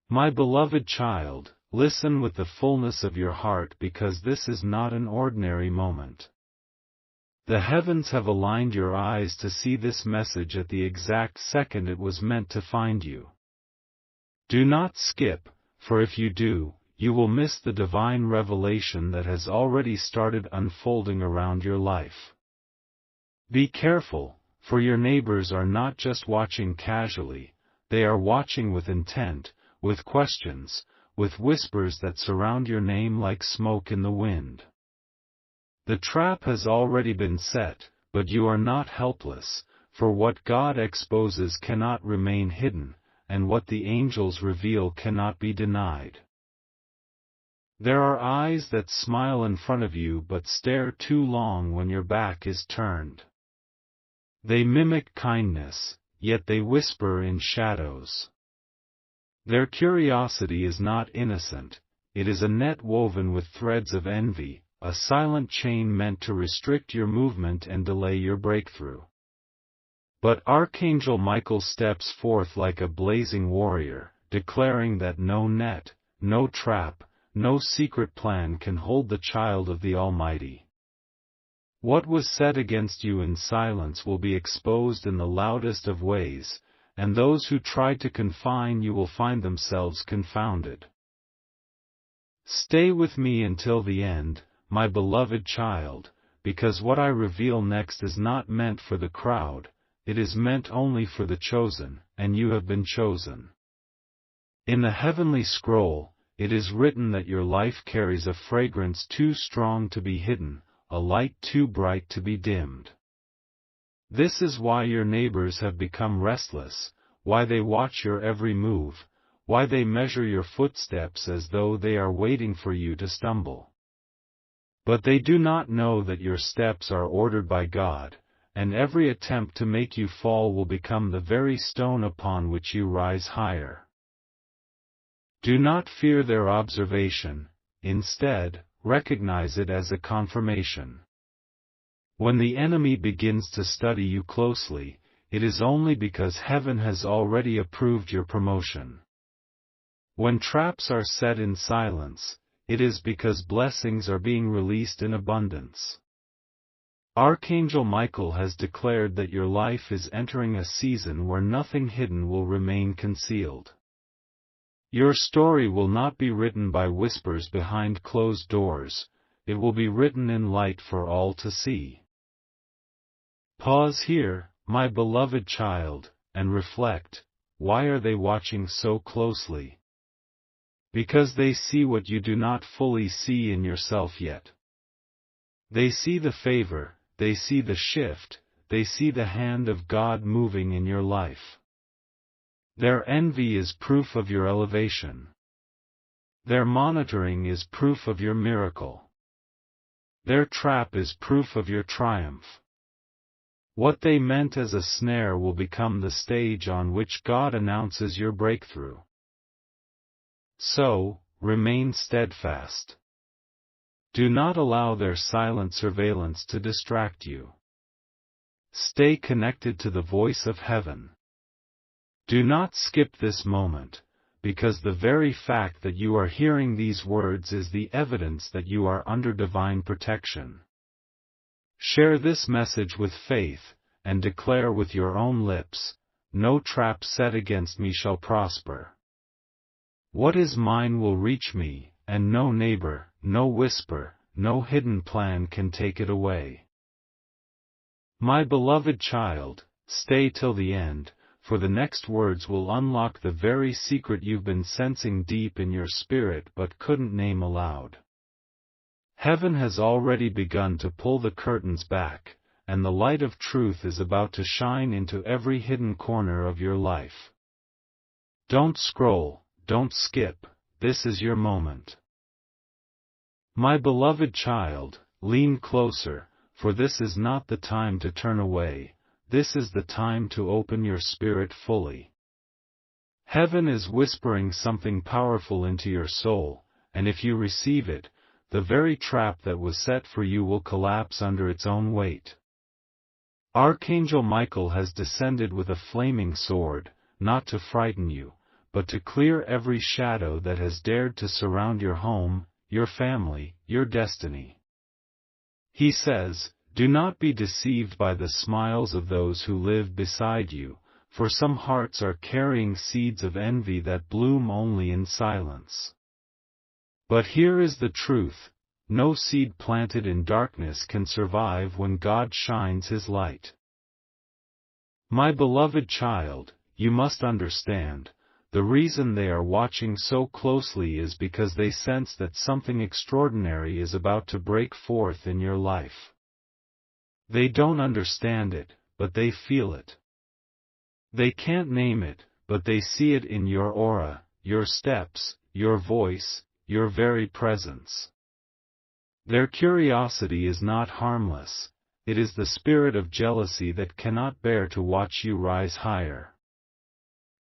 My beloved child, listen with the fullness of your heart, because this is not an ordinary moment. The heavens have aligned your eyes to see this message at the exact second it was meant to find you. Do not skip, for if you do, you will miss the divine revelation that has already started unfolding around your life. Be careful, for your neighbors are not just watching casually, they are watching with intent, with questions, with whispers that surround your name like smoke in the wind. The trap has already been set, but you are not helpless, for what God exposes cannot remain hidden, and what the angels reveal cannot be denied. There are eyes that smile in front of you but stare too long when your back is turned. They mimic kindness, yet they whisper in shadows. Their curiosity is not innocent, it is a net woven with threads of envy, a silent chain meant to restrict your movement and delay your breakthrough. But Archangel Michael steps forth like a blazing warrior, declaring that no net, no trap, no secret plan can hold the child of the Almighty. What was set against you in silence will be exposed in the loudest of ways, and those who tried to confine you will find themselves confounded. Stay with me until the end, my beloved child, because what I reveal next is not meant for the crowd, it is meant only for the chosen, and you have been chosen. In the heavenly scroll, it is written that your life carries a fragrance too strong to be hidden, a light too bright to be dimmed. This is why your neighbors have become restless, why they watch your every move, why they measure your footsteps as though they are waiting for you to stumble. But they do not know that your steps are ordered by God, and every attempt to make you fall will become the very stone upon which you rise higher. Do not fear their observation, instead, recognize it as a confirmation. When the enemy begins to study you closely, it is only because heaven has already approved your promotion. When traps are set in silence, it is because blessings are being released in abundance. Archangel Michael has declared that your life is entering a season where nothing hidden will remain concealed. Your story will not be written by whispers behind closed doors, it will be written in light for all to see. Pause here, my beloved child, and reflect, why are they watching so closely? Because they see what you do not fully see in yourself yet. They see the favor, they see the shift, they see the hand of God moving in your life. Their envy is proof of your elevation. Their monitoring is proof of your miracle. Their trap is proof of your triumph. What they meant as a snare will become the stage on which God announces your breakthrough. So, remain steadfast. Do not allow their silent surveillance to distract you. Stay connected to the voice of heaven. Do not skip this moment, because the very fact that you are hearing these words is the evidence that you are under divine protection. Share this message with faith, and declare with your own lips, "No trap set against me shall prosper. What is mine will reach me, and no neighbor, no whisper, no hidden plan can take it away." My beloved child, stay till the end, for the next words will unlock the very secret you've been sensing deep in your spirit but couldn't name aloud. Heaven has already begun to pull the curtains back, and the light of truth is about to shine into every hidden corner of your life. Don't scroll, don't skip, this is your moment. My beloved child, lean closer, for this is not the time to turn away, this is the time to open your spirit fully. Heaven is whispering something powerful into your soul, and if you receive it, the very trap that was set for you will collapse under its own weight. Archangel Michael has descended with a flaming sword, not to frighten you, but to clear every shadow that has dared to surround your home, your family, your destiny. He says, "Do not be deceived by the smiles of those who live beside you, for some hearts are carrying seeds of envy that bloom only in silence." But here is the truth: no seed planted in darkness can survive when God shines His light. My beloved child, you must understand, the reason they are watching so closely is because they sense that something extraordinary is about to break forth in your life. They don't understand it, but they feel it. They can't name it, but they see it in your aura, your steps, your voice, your very presence. Their curiosity is not harmless, it is the spirit of jealousy that cannot bear to watch you rise higher.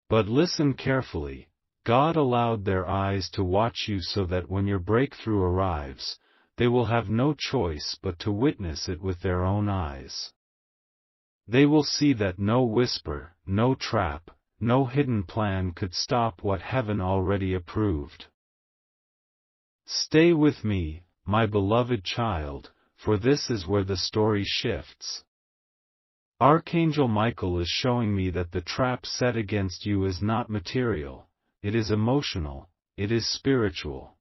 But listen carefully, God allowed their eyes to watch you so that when your breakthrough arrives, they will have no choice but to witness it with their own eyes. They will see that no whisper, no trap, no hidden plan could stop what heaven already approved. Stay with me, my beloved child, for this is where the story shifts. Archangel Michael is showing me that the trap set against you is not material, it is emotional, it is spiritual.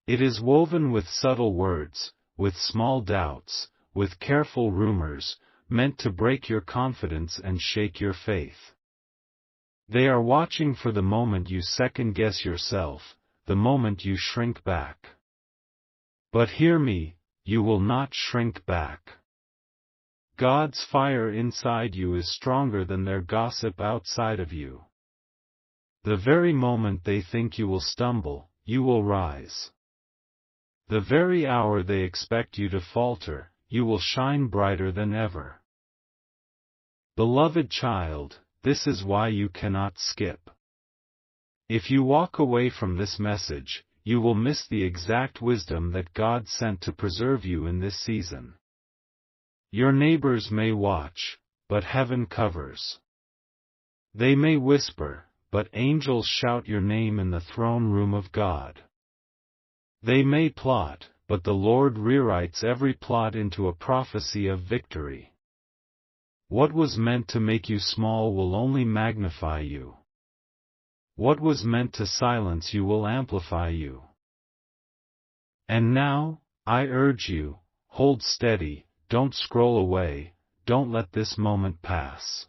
It is woven with subtle words, with small doubts, with careful rumors, meant to break your confidence and shake your faith. They are watching for the moment you second-guess yourself, the moment you shrink back. But hear me, you will not shrink back. God's fire inside you is stronger than their gossip outside of you. The very moment they think you will stumble, you will rise. The very hour they expect you to falter, you will shine brighter than ever. Beloved child, this is why you cannot skip. If you walk away from this message, you will miss the exact wisdom that God sent to preserve you in this season. Your neighbors may watch, but heaven covers. They may whisper, but angels shout your name in the throne room of God. They may plot, but the Lord rewrites every plot into a prophecy of victory. What was meant to make you small will only magnify you. What was meant to silence you will amplify you. And now, I urge you, hold steady, don't scroll away, don't let this moment pass.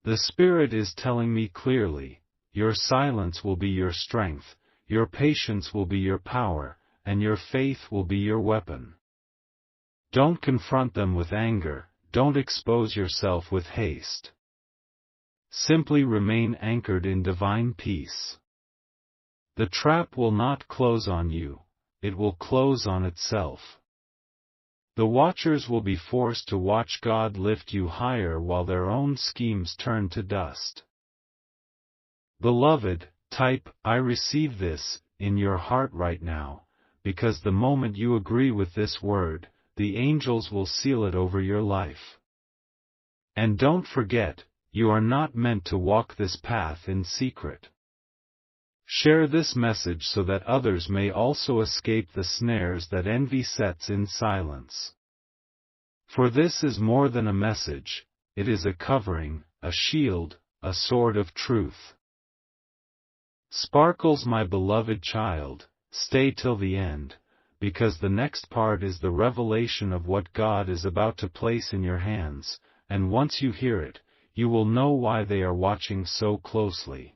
The Spirit is telling me clearly, your silence will be your strength, your patience will be your power, and your faith will be your weapon. Don't confront them with anger, don't expose yourself with haste. Simply remain anchored in divine peace. The trap will not close on you, it will close on itself. The watchers will be forced to watch God lift you higher while their own schemes turn to dust. Beloved, type, "I receive this," in your heart right now, because the moment you agree with this word, the angels will seal it over your life. And don't forget, you are not meant to walk this path in secret. Share this message so that others may also escape the snares that envy sets in silence. For this is more than a message, it is a covering, a shield, a sword of truth. Sparkles, my beloved child, stay till the end, because the next part is the revelation of what God is about to place in your hands, and once you hear it, you will know why they are watching so closely.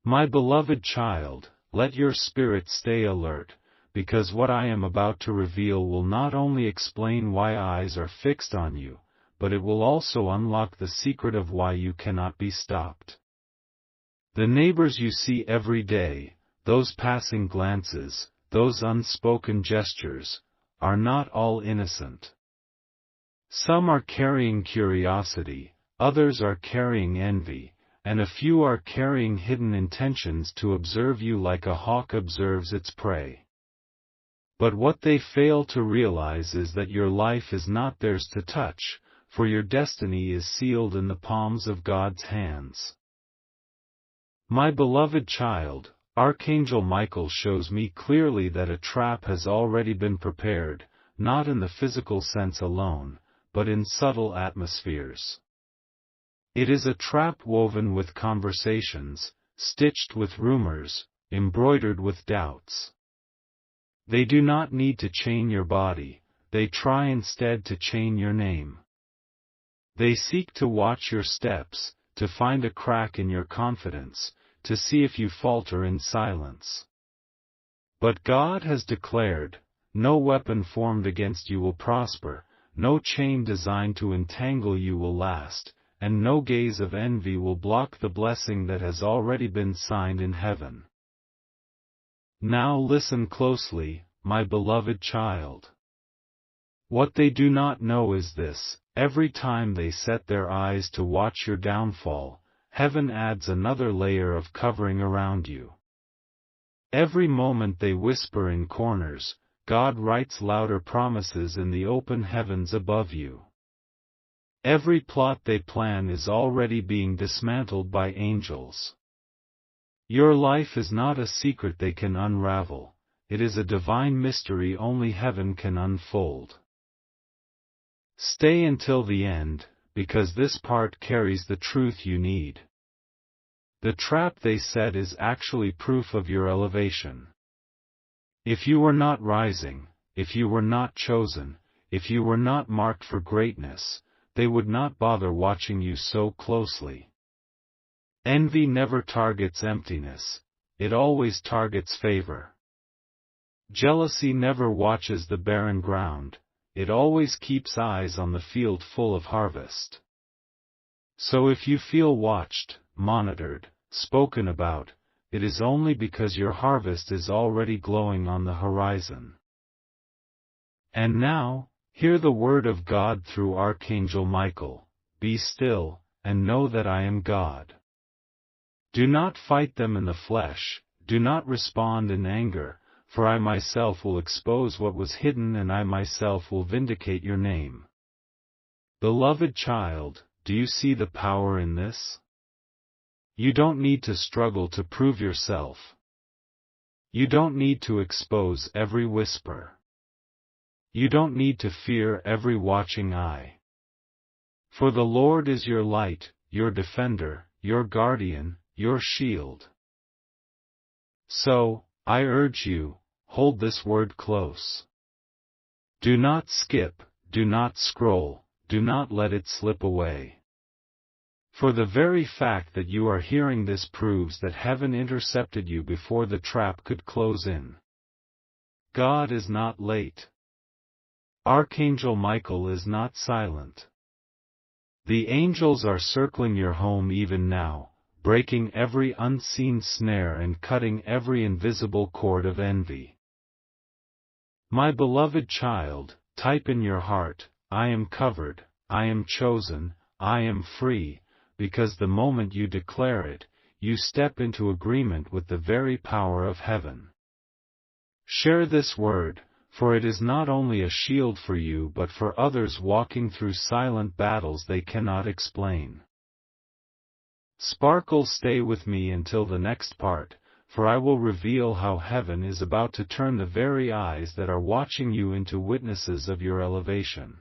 My beloved child, let your spirit stay alert, because what I am about to reveal will not only explain why eyes are fixed on you, but it will also unlock the secret of why you cannot be stopped. The neighbors you see every day, those passing glances, those unspoken gestures, are not all innocent. Some are carrying curiosity, others are carrying envy, and a few are carrying hidden intentions to observe you like a hawk observes its prey. But what they fail to realize is that your life is not theirs to touch, for your destiny is sealed in the palms of God's hands. My beloved child, Archangel Michael shows me clearly that a trap has already been prepared, not in the physical sense alone, but in subtle atmospheres. It is a trap woven with conversations, stitched with rumors, embroidered with doubts. They do not need to chain your body, they try instead to chain your name. They seek to watch your steps, to find a crack in your confidence, to see if you falter in silence. But God has declared, no weapon formed against you will prosper, no chain designed to entangle you will last, and no gaze of envy will block the blessing that has already been signed in heaven. Now listen closely, my beloved child. What they do not know is this: every time they set their eyes to watch your downfall, heaven adds another layer of covering around you. Every moment they whisper in corners, God writes louder promises in the open heavens above you. Every plot they plan is already being dismantled by angels. Your life is not a secret they can unravel, it is a divine mystery only heaven can unfold. Stay until the end, because this part carries the truth you need. The trap they set is actually proof of your elevation. If you were not rising, if you were not chosen, if you were not marked for greatness, they would not bother watching you so closely. Envy never targets emptiness, it always targets favor. Jealousy never watches the barren ground, it always keeps eyes on the field full of harvest. So if you feel watched, monitored, spoken about, it is only because your harvest is already glowing on the horizon. And now, hear the word of God through Archangel Michael: be still, and know that I am God. Do not fight them in the flesh, do not respond in anger, for I myself will expose what was hidden and I myself will vindicate your name. Beloved child, do you see the power in this? You don't need to struggle to prove yourself. You don't need to expose every whisper. You don't need to fear every watching eye. For the Lord is your light, your defender, your guardian, your shield. So, I urge you, hold this word close. Do not skip, do not scroll, do not let it slip away. For the very fact that you are hearing this proves that heaven intercepted you before the trap could close in. God is not late. Archangel Michael is not silent. The angels are circling your home even now, breaking every unseen snare and cutting every invisible cord of envy. My beloved child, type in your heart, I am covered, I am chosen, I am free, because the moment you declare it, you step into agreement with the very power of heaven. Share this word, for it is not only a shield for you but for others walking through silent battles they cannot explain. Sparkle, stay with me until the next part, for I will reveal how heaven is about to turn the very eyes that are watching you into witnesses of your elevation.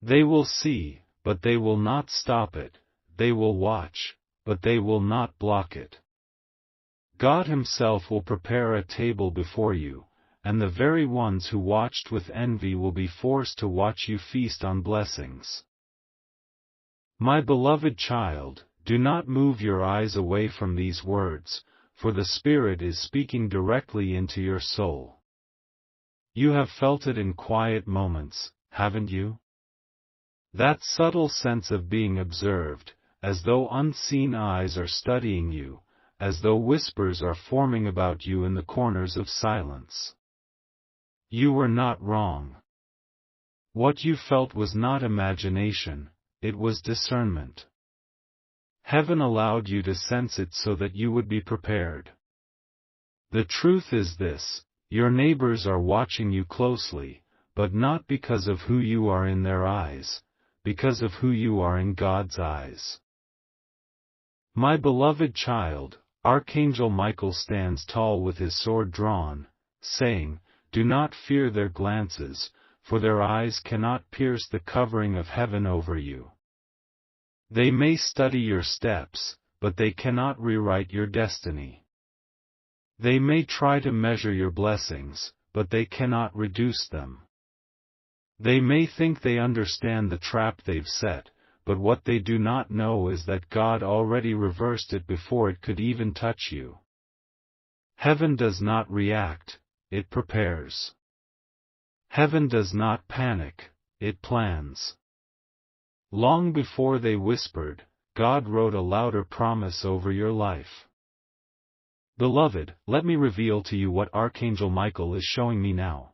They will see, but they will not stop it, they will watch, but they will not block it. God Himself will prepare a table before you, and the very ones who watched with envy will be forced to watch you feast on blessings. My beloved child, do not move your eyes away from these words, for the Spirit is speaking directly into your soul. You have felt it in quiet moments, haven't you? That subtle sense of being observed, as though unseen eyes are studying you, as though whispers are forming about you in the corners of silence. You were not wrong. What you felt was not imagination, it was discernment. Heaven allowed you to sense it so that you would be prepared. The truth is this: your neighbors are watching you closely, but not because of who you are in their eyes, because of who you are in God's eyes. My beloved child, Archangel Michael stands tall with his sword drawn, saying, "Do not fear their glances, for their eyes cannot pierce the covering of heaven over you. They may study your steps, but they cannot rewrite your destiny. They may try to measure your blessings, but they cannot reduce them. They may think they understand the trap they've set, but what they do not know is that God already reversed it before it could even touch you. Heaven does not react, it prepares. Heaven does not panic, it plans." Long before they whispered, God wrote a louder promise over your life. Beloved, let me reveal to you what Archangel Michael is showing me now.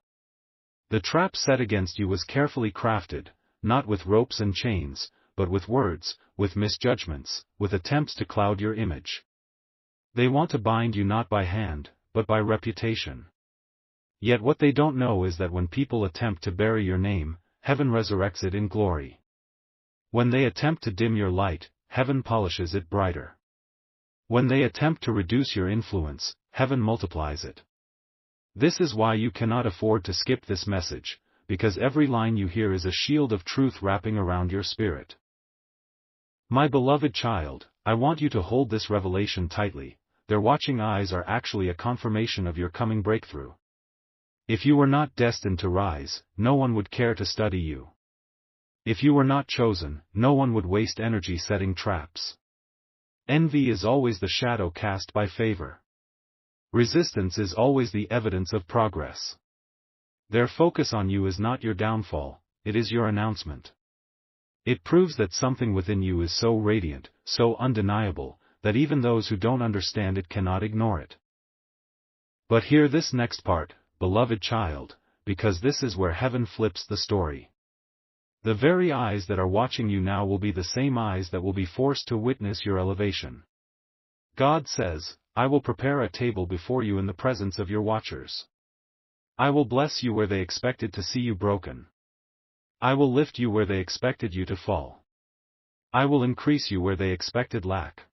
The trap set against you was carefully crafted, not with ropes and chains, but with words, with misjudgments, with attempts to cloud your image. They want to bind you not by hand, but by reputation. Yet what they don't know is that when people attempt to bury your name, heaven resurrects it in glory. When they attempt to dim your light, heaven polishes it brighter. When they attempt to reduce your influence, heaven multiplies it. This is why you cannot afford to skip this message, because every line you hear is a shield of truth wrapping around your spirit. My beloved child, I want you to hold this revelation tightly. Their watching eyes are actually a confirmation of your coming breakthrough. If you were not destined to rise, no one would care to study you. If you were not chosen, no one would waste energy setting traps. Envy is always the shadow cast by favor. Resistance is always the evidence of progress. Their focus on you is not your downfall, it is your announcement. It proves that something within you is so radiant, so undeniable, that even those who don't understand it cannot ignore it. But hear this next part, beloved child, because this is where heaven flips the story. The very eyes that are watching you now will be the same eyes that will be forced to witness your elevation. God says, "I will prepare a table before you in the presence of your watchers. I will bless you where they expected to see you broken. I will lift you where they expected you to fall. I will increase you where they expected lack.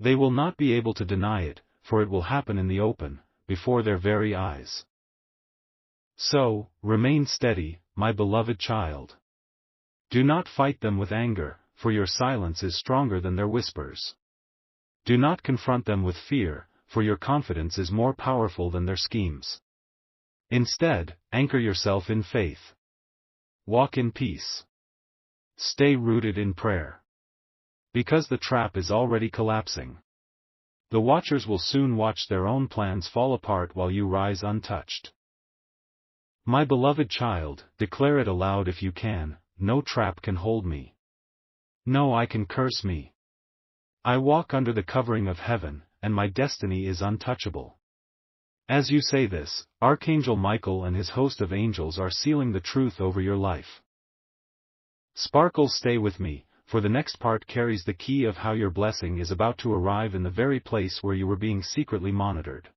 They will not be able to deny it, for it will happen in the open, before their very eyes." So, remain steady, my beloved child. Do not fight them with anger, for your silence is stronger than their whispers. Do not confront them with fear, for your confidence is more powerful than their schemes. Instead, anchor yourself in faith. Walk in peace. Stay rooted in prayer. Because the trap is already collapsing. The watchers will soon watch their own plans fall apart while you rise untouched. My beloved child, declare it aloud if you can, "No trap can hold me. No eye can curse me. I walk under the covering of heaven, and my destiny is untouchable." As you say this, Archangel Michael and his host of angels are sealing the truth over your life. Sparkles, stay with me, for the next part carries the key of how your blessing is about to arrive in the very place where you were being secretly monitored.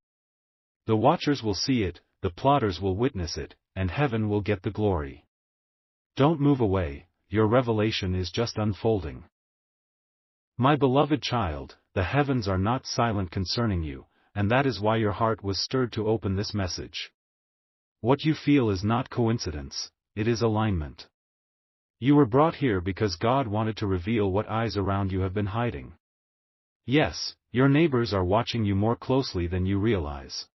The watchers will see it, the plotters will witness it, and heaven will get the glory. Don't move away, your revelation is just unfolding. My beloved child, the heavens are not silent concerning you, and that is why your heart was stirred to open this message. What you feel is not coincidence, it is alignment. You were brought here because God wanted to reveal what eyes around you have been hiding. Yes, your neighbors are watching you more closely than you realize.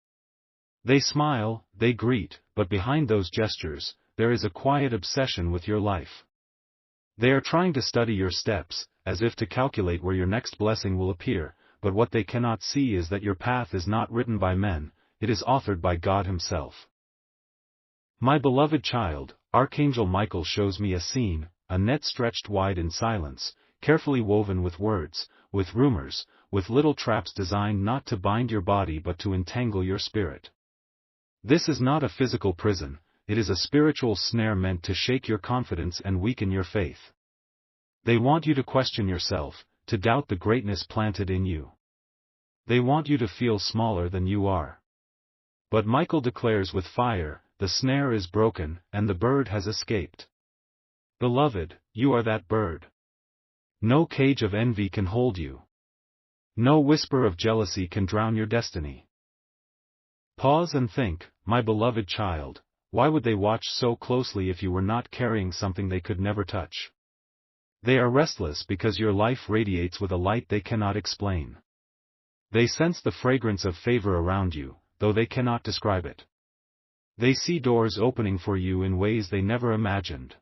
They smile, they greet, but behind those gestures, there is a quiet obsession with your life. They are trying to study your steps, as if to calculate where your next blessing will appear, but what they cannot see is that your path is not written by men, it is authored by God Himself. My beloved child, Archangel Michael shows me a scene, a net stretched wide in silence, carefully woven with words, with rumors, with little traps designed not to bind your body but to entangle your spirit. This is not a physical prison, it is a spiritual snare meant to shake your confidence and weaken your faith. They want you to question yourself, to doubt the greatness planted in you. They want you to feel smaller than you are. But Michael declares with fire, the snare is broken, and the bird has escaped. Beloved, you are that bird. No cage of envy can hold you. No whisper of jealousy can drown your destiny. Pause and think, my beloved child, why would they watch so closely if you were not carrying something they could never touch? They are restless because your life radiates with a light they cannot explain. They sense the fragrance of favor around you, though they cannot describe it. They see doors opening for you in ways they never imagined.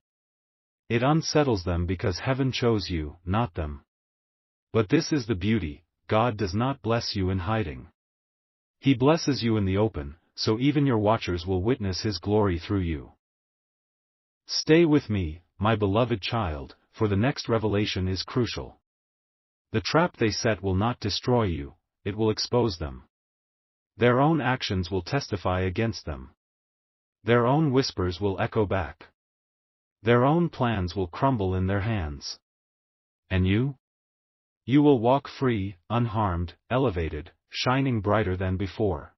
It unsettles them because heaven chose you, not them. But this is the beauty, God does not bless you in hiding. He blesses you in the open, so even your watchers will witness His glory through you. Stay with me, my beloved child, for the next revelation is crucial. The trap they set will not destroy you, it will expose them. Their own actions will testify against them. Their own whispers will echo back. Their own plans will crumble in their hands. And you? You will walk free, unharmed, elevated, shining brighter than before.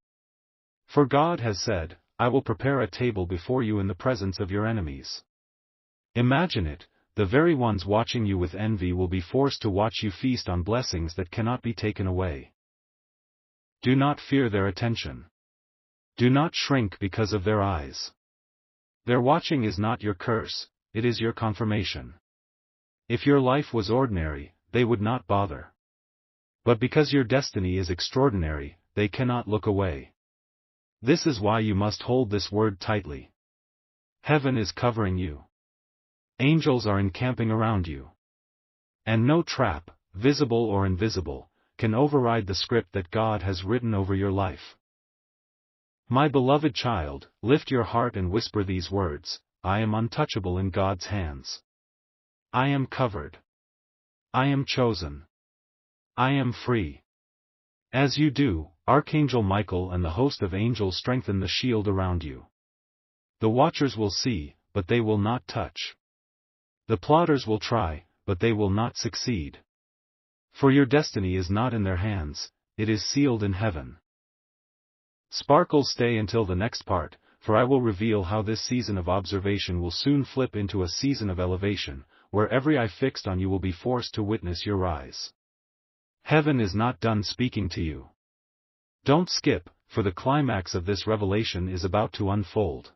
For God has said, I will prepare a table before you in the presence of your enemies. Imagine it, the very ones watching you with envy will be forced to watch you feast on blessings that cannot be taken away. Do not fear their attention. Do not shrink because of their eyes. Their watching is not your curse, it is your confirmation. If your life was ordinary, they would not bother. But because your destiny is extraordinary, they cannot look away. This is why you must hold this word tightly. Heaven is covering you. Angels are encamping around you. And no trap, visible or invisible, can override the script that God has written over your life. My beloved child, lift your heart and whisper these words, I am untouchable in God's hands. I am covered. I am chosen. I am free. As you do, Archangel Michael and the host of angels strengthen the shield around you. The watchers will see, but they will not touch. The plotters will try, but they will not succeed. For your destiny is not in their hands, it is sealed in heaven. Sparkle, stay until the next part, for I will reveal how this season of observation will soon flip into a season of elevation, where every eye fixed on you will be forced to witness your rise. Heaven is not done speaking to you. Don't skip, for the climax of this revelation is about to unfold.